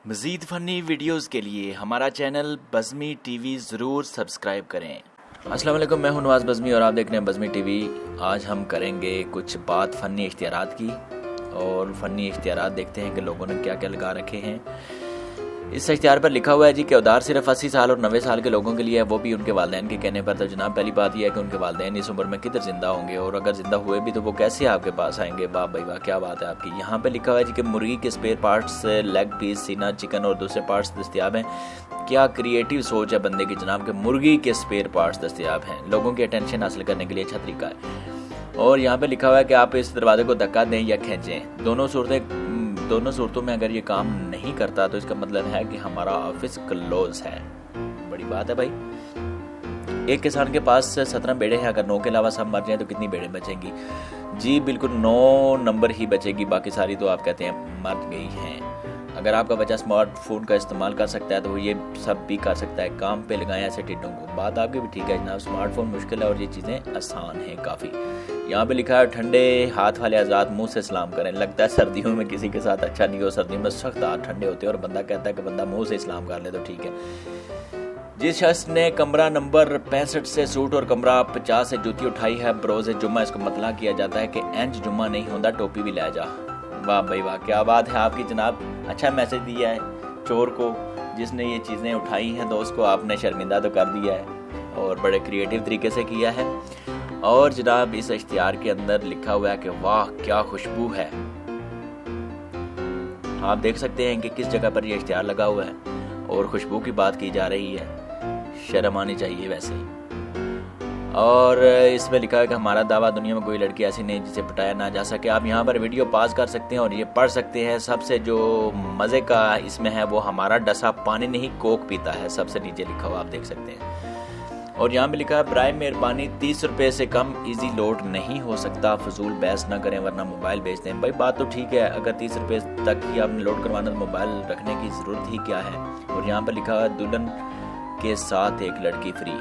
मज़ीद funny videos के लिए हमारा चैनल बज़मी टीवी ज़रूर सब्सक्राइब करें। अस्सलाम वालेकुम, मैं हूं नवाज़ बज़मी और आप देख रहे हैं बज़मी टीवी। आज हम करेंगे कुछ बात फ़नी इख्तियारात की और फ़नी इख्तियारात देखते हैं कि लोगों ने क्या क्या लगा रखे हैं। इस इख्तियार पर लिखा हुआ है जी कि उधार सिर्फ 80 साल और 90 साल के लोगों के लिए है, वो भी उनके वालिदैन के कहने पर। तो जनाब पहली बात यह है कि उनके वालिदैन इस उम्र में किधर ज़िंदा होंगे और अगर ज़िंदा हुए भी तो वो कैसे आपके पास आएंगे। वाह भाई वाह, क्या बात है आपकी। यहाँ पे लिखा हुआ है जी कि मुर्गी के स्पेयर पार्ट्स, लेग पीस, सीना, चिकन और दूसरे पार्ट्स दस्तियाब हैं। क्या क्रिएटिव सोच है बंदे की जनाब, के मुर्गी के स्पेयर पार्ट्स दस्तियाब हैं। लोगों की अटेंशन हासिल करने के लिए अच्छा तरीका है। और यहाँ पे लिखा हुआ है कि आप इस दरवाजे को धक्का दें या खींचें, दोनों सूरतों में अगर ये काम नहीं करता तो इसका मतलब है कि हमारा ऑफिस क्लोज है। बड़ी बात है भाई। एक किसान के पास 17 भेड़ें हैं, अगर 9 के अलावा सब मर जाएं तो कितनी भेड़ें बचेंगी? जी बिल्कुल 9 नंबर ही बचेगी, बाकी सारी तो आप कहते हैं मर गई हैं। अगर आपका बच्चा स्मार्टफोन का इस्तेमाल कर सकता है तो वो ये सब भी कर सकता है। काम पे लगाएं ऐसे टिड्डों को। बात आपकी भी ठीक है जनाब, स्मार्टफोन मुश्किल है और ये चीज़ें आसान हैं काफ़ी। यहाँ पे लिखा है ठंडे हाथ वाले आज़ाद मुंह से सलाम करें। लगता है सर्दियों में किसी के साथ अच्छा नहीं हो, सर्दियों में सख्त हाथ ठंडे होते हैं और बंदा कहता है कि बंदा मुंह से सलाम कर ले तो ठीक है। जिस शख्स ने कमरा नंबर 65 से सूट और कमरा 50 से जूती उठाई है बरोज़ जुम्मा, इसको मतला किया जाता है कि इंज जुम्मा नहीं होता, टोपी भी ले जा। वाह भाई वाह, क्या बात है आपकी जनाब। अच्छा मैसेज दिया है चोर को, जिसने ये चीज़ें उठाई हैं तो उसको आपने शर्मिंदा तो कर दिया है और बड़े क्रिएटिव तरीके से किया है। और जनाब इस इश्तिहार के अंदर लिखा हुआ है कि वाह क्या खुशबू है। आप देख सकते हैं कि किस जगह पर यह इश्तिहार लगा हुआ है और खुशबू की बात की जा रही है। शर्म आनी चाहिए वैसे ही। और इसमें लिखा है कि हमारा दावा, दुनिया में कोई लड़की ऐसी नहीं जिसे पटाया ना जा सके। आप यहाँ पर वीडियो पॉज कर सकते हैं और ये पढ़ सकते हैं। सबसे जो मज़े का इसमें है वो हमारा डसा पानी नहीं कोक पीता है, सबसे नीचे लिखा हुआ आप देख सकते हैं। और यहाँ पे लिखा है बराए मेहरबानी 30 रुपये से कम इजी लोड नहीं हो सकता, फजूल बहस ना करें वरना मोबाइल बेच दें। भाई बात तो ठीक है, अगर 30 रुपये तक ही आपने लोड करवाना तो मोबाइल रखने की ज़रूरत ही क्या है। और यहाँ पर लिखा है दुल्हन के साथ एक लड़की फ्री।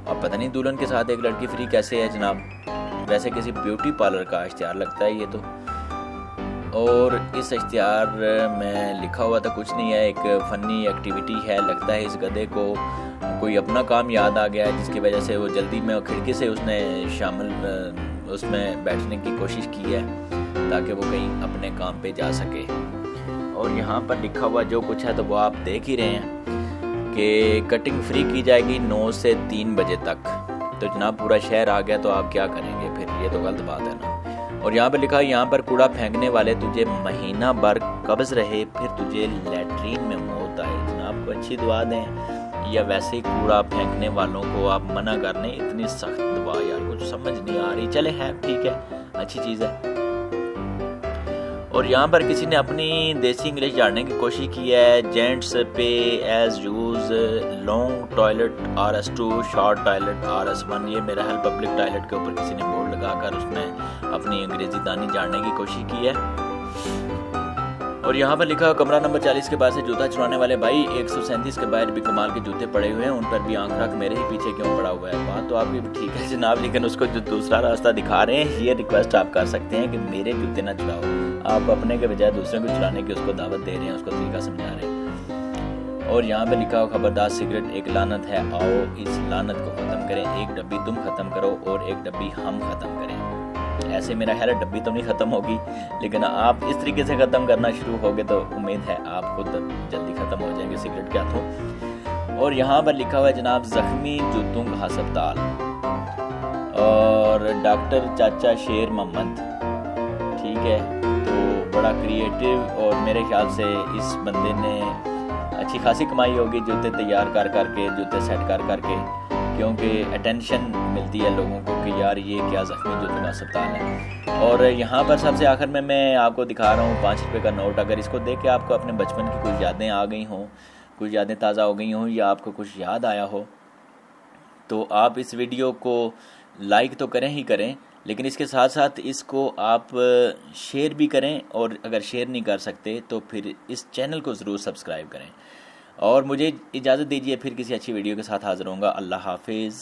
अब पता नहीं दुल्हन के साथ एक लड़की फ्री कैसे है जनाब, वैसे किसी ब्यूटी पार्लर का इश्तिहार लगता है ये तो। और इस इश्तिहार में लिखा हुआ था कुछ नहीं है, एक फ़नी एक्टिविटी है। लगता है इस गधे को कोई अपना काम याद आ गया है जिसकी वजह से वो जल्दी में खिड़की से उसने शामिल उसमें बैठने की कोशिश की है ताकि वो कहीं अपने काम पे जा सके। और यहाँ पर लिखा हुआ जो कुछ है तो वो आप देख ही रहे हैं कि कटिंग फ्री की जाएगी 9 से 3 बजे तक। तो जनाब पूरा शहर आ गया तो आप क्या करेंगे फिर, ये तो गलत बात है ना। और यहाँ पे लिखा है यहाँ पर कूड़ा फेंकने वाले तुझे महीना भर कब्ज रहे फिर तुझे लैट्रीन में मौत आए। जनाब को अच्छी दुआ दें या वैसे ही कूड़ा फेंकने वालों को आप मना कर दें, इतनी सख्त दुआ यार कुछ समझ नहीं आ रही। चले हैं ठीक है, अच्छी चीज़ है। और यहाँ पर किसी ने अपनी देसी इंग्लिश जानने की कोशिश की है। Gents pay as use long toilet RS2, short toilet RS1। ये मेरा हेल्प पब्लिक टॉयलेट के ऊपर किसी ने बोर्ड लगाकर उसमें अपनी अंग्रेजी दानी जानने की कोशिश की है। और यहाँ पर लिखा कमरा नंबर 40 के बाद से जूता चुराने वाले भाई 137 के बाहर भी कमाल के जूते पड़े हुए हैं, उन पर भी आंख रख, मेरे ही पीछे क्यों पड़ा हुआ है। बात तो आपकी भी ठीक है जनाब, लेकिन उसको जो दूसरा रास्ता दिखा रहे हैं ये रिक्वेस्ट आप कर सकते हैं कि मेरे जूते ना चुराओ। आप अपने के बजाय दूसरे को चुराने की उसको दावत दे रहे हैं, उसको तरीका समझा रहे हैं। और यहाँ पे लिखा हो खबरदार सिगरेट एक लानत है, आओ इस लानत को ख़त्म करें। एक डब्बी तुम ख़त्म करो और एक डब्बी हम ख़त्म करें। ऐसे मेरा ख्याल है डब्बी तो नहीं ख़त्म होगी, लेकिन आप इस तरीके से ख़त्म करना शुरू होगे तो उम्मीद है आप खुद जल्दी ख़त्म हो जाएंगे सिगरेट के हाथों। और यहाँ पर लिखा हुआ है जनाब ज़ख्मी जूतों का अस्पताल और डॉक्टर चाचा शेर मोहम्मद। ठीक है, तो बड़ा क्रिएटिव और मेरे ख्याल से इस बंदे ने अच्छी खासी कमाई होगी जूते तैयार कर करके, जूते सेट कर करके, क्योंकि अटेंशन मिलती है लोगों को कि यार ये क्या ज़ख्मी जूतों का अस्पताल है। और यहाँ पर सबसे आखिर में मैं आपको दिखा रहा हूँ 5 रुपये का नोट। अगर इसको देख के आपको अपने बचपन की कुछ यादें आ गई हों, कुछ यादें ताज़ा हो गई हों या आपको कुछ याद आया हो तो आप इस वीडियो को लाइक तो करें ही करें, लेकिन इसके साथ साथ इसको आप शेयर भी करें। और अगर शेयर नहीं कर सकते तो फिर इस चैनल को ज़रूर सब्सक्राइब करें। और मुझे इजाज़त दीजिए, फिर किसी अच्छी वीडियो के साथ हाज़िर होऊंगा। अल्लाह हाफिज़।